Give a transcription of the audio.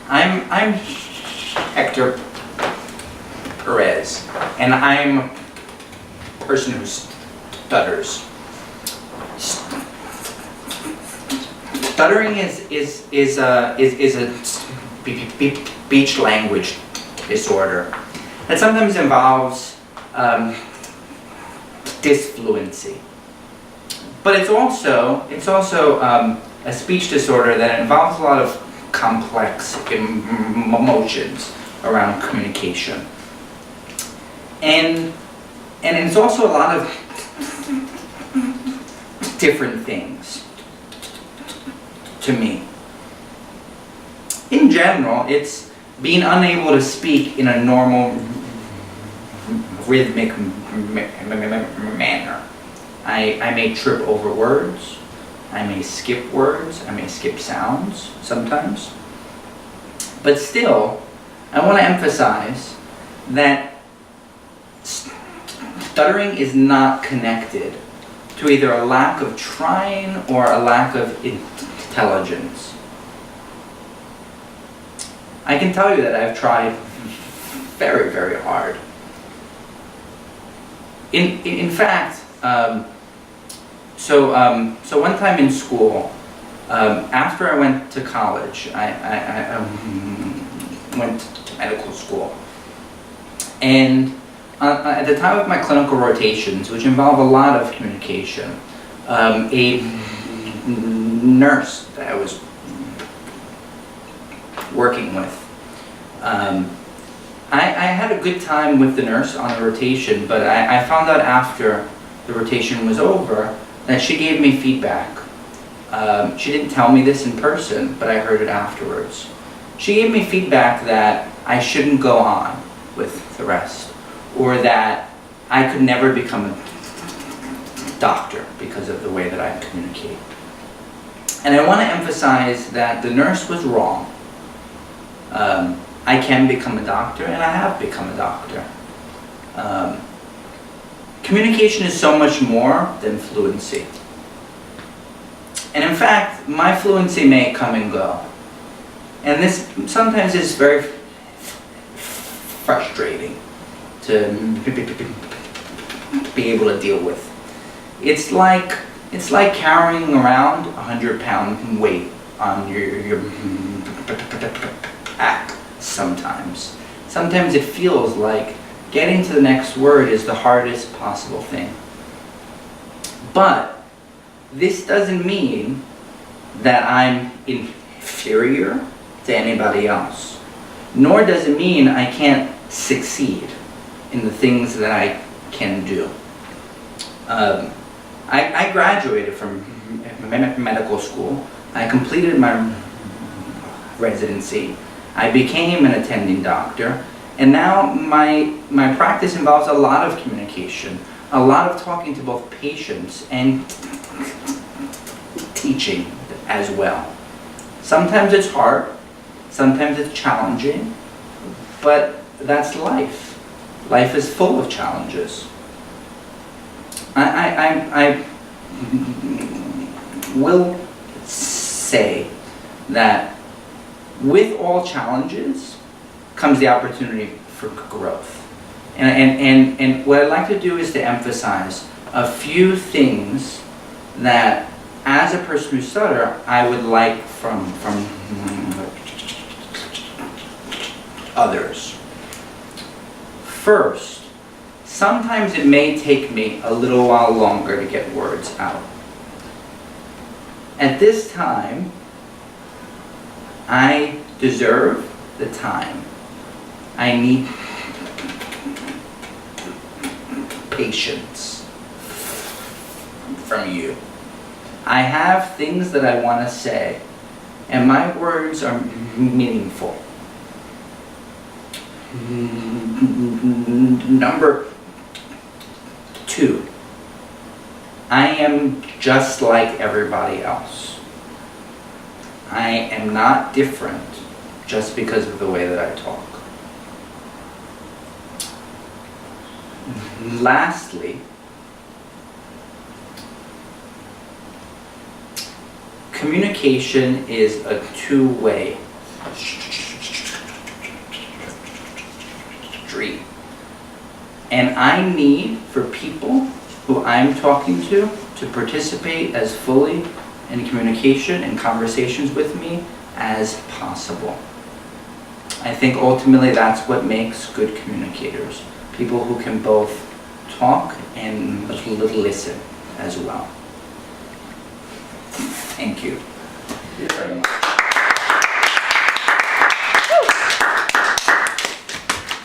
I'm Hector Perez, and I'm a person who stutters. Stuttering is a speech language disorder that sometimes involves disfluency, but it's also a speech disorder that involves a lot of complex emotions around communication, and it's also a lot of different things to me. In general, it's being unable to speak in a normal, rhythmic manner. I may trip over words, I may skip words, I may skip sounds sometimes. But still, I want to emphasize that stuttering is not connected to either a lack of trying or a lack of intelligence. I can tell you that I've tried very, very hard. In fact, so one time in school, after I went to college, I went to medical school, and at the time of my clinical rotations, which involve a lot of communication, a nurse that I was working with, I had a good time with the nurse on the rotation, but I found out after the rotation was over that she gave me feedback. She didn't tell me this in person, but I heard it afterwards. She gave me feedback that I shouldn't go on with the rest, or that I could never become a doctor because of the way that I communicate. And I want to emphasize that the nurse was wrong. I can become a doctor, and I have become a doctor. Communication is so much more than fluency. And in fact, my fluency may come and go. And this sometimes is very frustrating to be able to deal with. It's like carrying around a 100-pound weight on your back sometimes. Sometimes it feels like getting to the next word is the hardest possible thing. But this doesn't mean that I'm inferior to anybody else. Nor does it mean I can't succeed in the things that I can do. I graduated from medical school. I completed my residency. I became an attending doctor. And now my practice involves a lot of communication, a lot of talking to both patients and teaching as well. Sometimes it's hard, sometimes it's challenging, but that's life. Life is full of challenges. I will say that with all challenges comes the opportunity for growth. And what I'd like to do is to emphasize a few things that, as a person who stutters, I would like from others. First, sometimes it may take me a little while longer to get words out. At this time, I deserve the time. I need patience from you. I have things that I want to say, and my words are meaningful. Number 2, I am just like everybody else. I am not different just because of the way that I talk. Lastly, communication is a two-way And I need for people who I'm talking to participate as fully in communication and conversations with me as possible. I think ultimately that's what makes good communicators. People who can both talk and listen as well. Thank you very much.